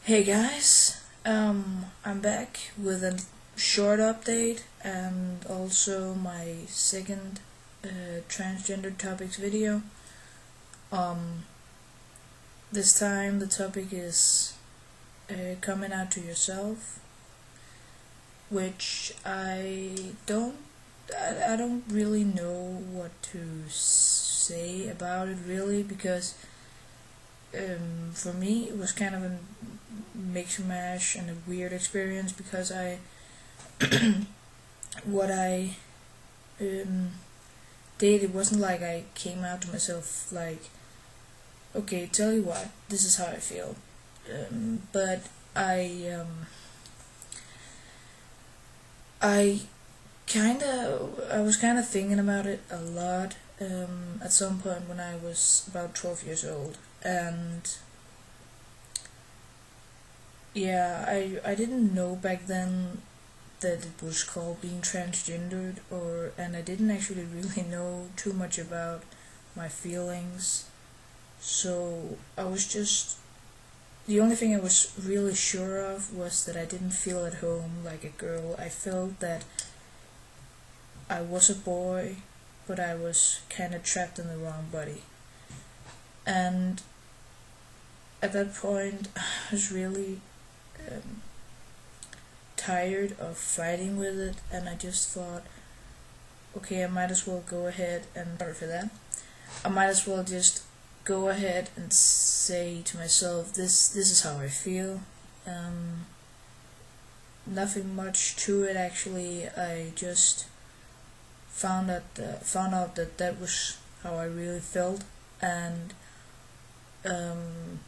Hey guys, I'm back with a short update and also my second transgender topics video. Um, this time the topic is coming out to yourself, which I don't really know what to say about it really because for me it was kind of a mix and mash and a weird experience because what I did, it wasn't like I came out to myself like, okay, tell you what, this is how I feel. But I I was kind of thinking about it a lot at some point when I was about 12 years old, and yeah, I didn't know back then that it was called being transgendered, and I didn't actually really know too much about my feelings. So I was just the only thing I was really sure of was that I didn't feel at home like a girl. I felt that I was a boy, but I was kind of trapped in the wrong body. And at that point, I was really um, tired of fighting with it, and I just thought, okay, I might as well go ahead and sorry for that. I might as well just go ahead and say to myself, this is how I feel. Um, Nothing much to it actually. I just found out that that was how I really felt, and um,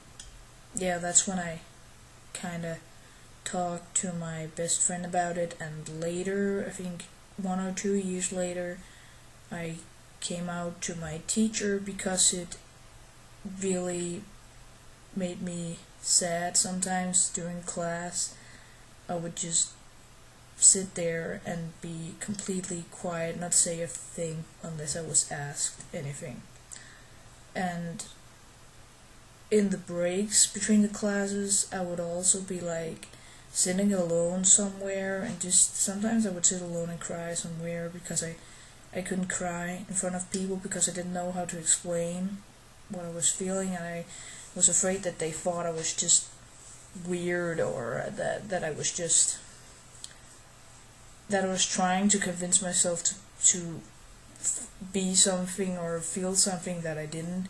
yeah, that's when I kind of talked to my best friend about it, and later, I think 1 or 2 years later, I came out to my teacher because it really made me sad sometimes during class. I would just sit there and be completely quiet, not say a thing unless I was asked anything. And in the breaks between the classes, I would also be like sitting alone somewhere, and just sometimes I would sit alone and cry somewhere because I couldn't cry in front of people because I didn't know how to explain what I was feeling, and I was afraid that they thought I was just weird, or that I was just that I was trying to convince myself to be something or feel something that I didn't.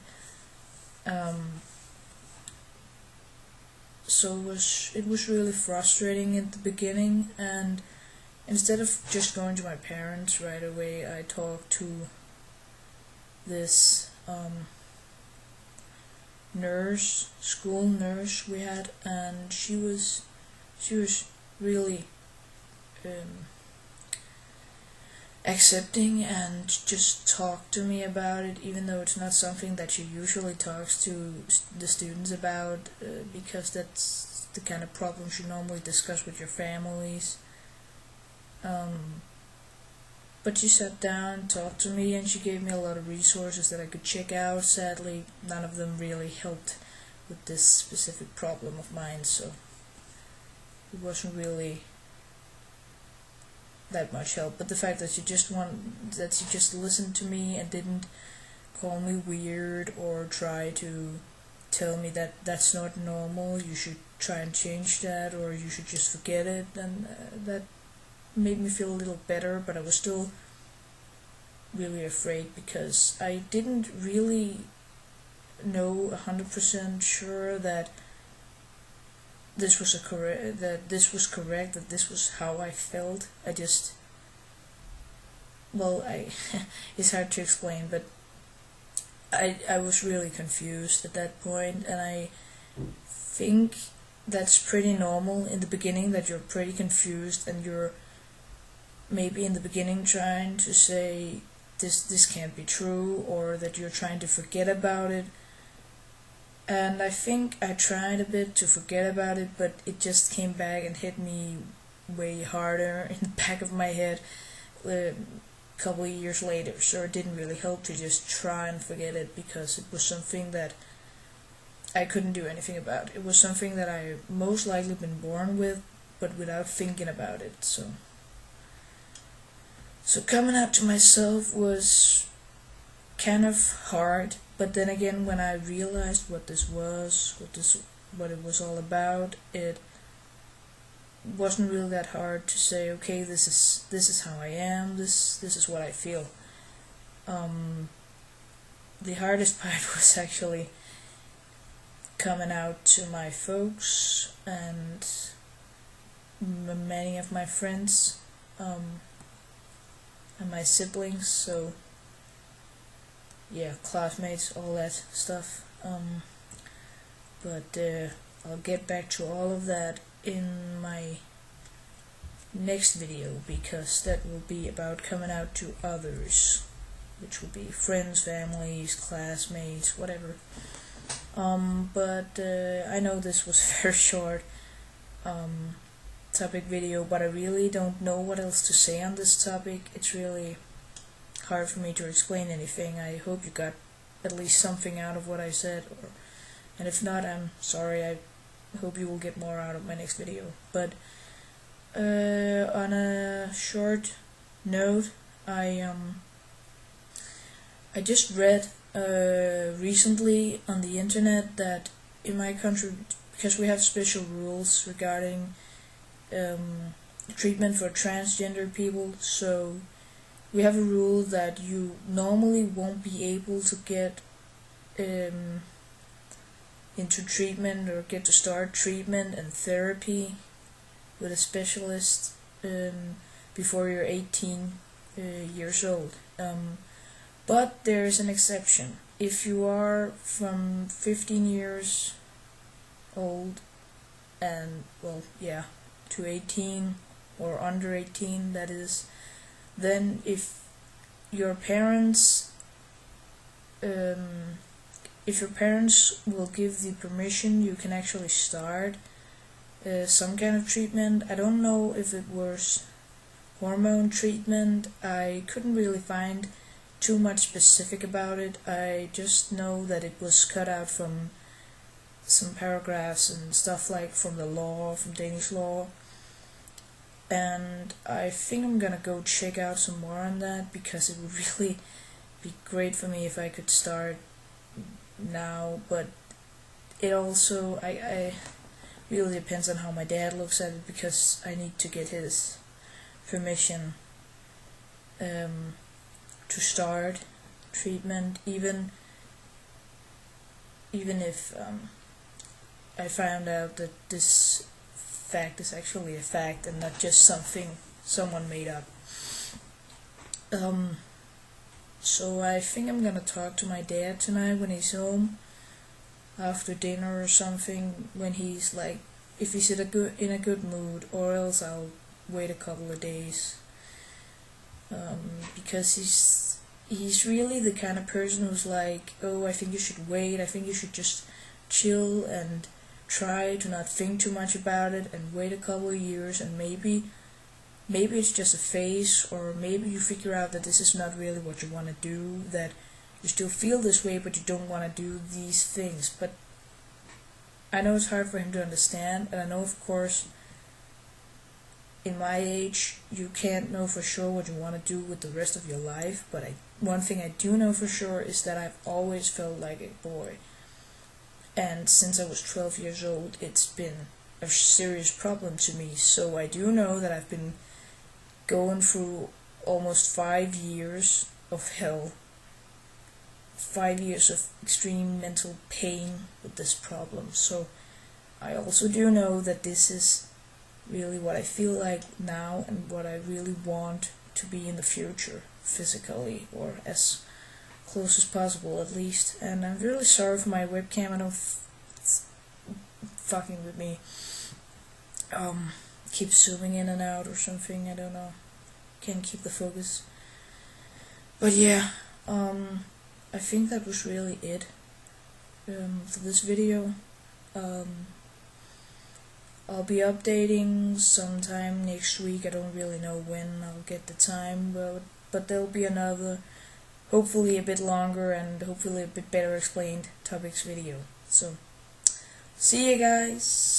Um, so it was really frustrating at the beginning, and instead of just going to my parents right away, I talked to this school nurse we had, and she was really um, accepting and just talked to me about it, even though it's not something that she usually talks to the students about, because that's the kind of problems you normally discuss with your families. Um, but she sat down, talked to me, and she gave me a lot of resources that I could check out. Sadly, none of them really helped with this specific problem of mine, so it wasn't really that much help. But the fact that she just listened to me and didn't call me weird or try to tell me that that's not normal, you should try and change that, or you should just forget it, and that made me feel a little better. But I was still really afraid because I didn't really know 100% sure that this was correct, that this was how I felt. I just, well, I it's hard to explain, but I was really confused at that point, and I think that's pretty normal in the beginning, that you're pretty confused and you're maybe in the beginning trying to say this can't be true, or that you're trying to forget about it. And I think I tried a bit to forget about it, but it just came back and hit me way harder in the back of my head a couple of years later. So it didn't really help to just try and forget it, because it was something that I couldn't do anything about. It was something that I most likely been born with, but without thinking about it. So coming out to myself was kind of hard, but then again, when I realized what this was, what it was all about, it wasn't really that hard to say, okay, this is how I am, this is what I feel. The hardest part was actually coming out to my folks and many of my friends, and my siblings, so yeah, classmates, all that stuff. But I'll get back to all of that in my next video, because that will be about coming out to others, which will be friends, families, classmates, whatever. But I know this was a very short topic video, but I really don't know what else to say on this topic. It's really hard for me to explain anything. I hope you got at least something out of what I said, and if not, I'm sorry. I hope you will get more out of my next video. But on a short note, I just read recently on the internet that in my country, because we have special rules regarding treatment for transgender people, so we have a rule that you normally won't be able to get into treatment or get to start treatment and therapy with a specialist before you're 18 years old. But there is an exception. If you are from 15 years old and, well, yeah, to 18 or under 18, that is, then if your parents will give the permission, you can actually start some kind of treatment. I don't know if it was hormone treatment. I couldn't really find too much specific about it. I just know that it was cut out from some paragraphs and stuff, like from the law, from Danish law. And I think I'm gonna go check out some more on that, because it would really be great for me if I could start now. But it also, I really depends on how my dad looks at it, because I need to get his permission to start treatment, even if I found out that this fact is actually a fact and not just something someone made up. So I think I'm gonna talk to my dad tonight when he's home after dinner or something, when he's like, if he's in a good mood, or else I'll wait a couple of days, because he's really the kind of person who's like, oh, I think you should wait, I think you should just chill and try to not think too much about it and wait a couple of years, and maybe it's just a phase, or maybe you figure out that this is not really what you want to do, that you still feel this way but you don't want to do these things. But I know it's hard for him to understand, and I know, of course, in my age you can't know for sure what you want to do with the rest of your life, but one thing I do know for sure is that I've always felt like a boy. And since I was 12 years old, it's been a serious problem to me. So I do know that I've been going through almost 5 years of hell, 5 years of extreme mental pain with this problem. So I also do know that this is really what I feel like now, and what I really want to be in the future, physically, or as close as possible at least. And I'm really sorry for my webcam. I don't it's fucking with me. Keep zooming in and out or something, I don't know. Can't keep the focus. But yeah, I think that was really it for this video. I'll be updating sometime next week. I don't really know when I'll get the time, but there'll be another, hopefully a bit longer and hopefully a bit better explained topics video. So See you guys.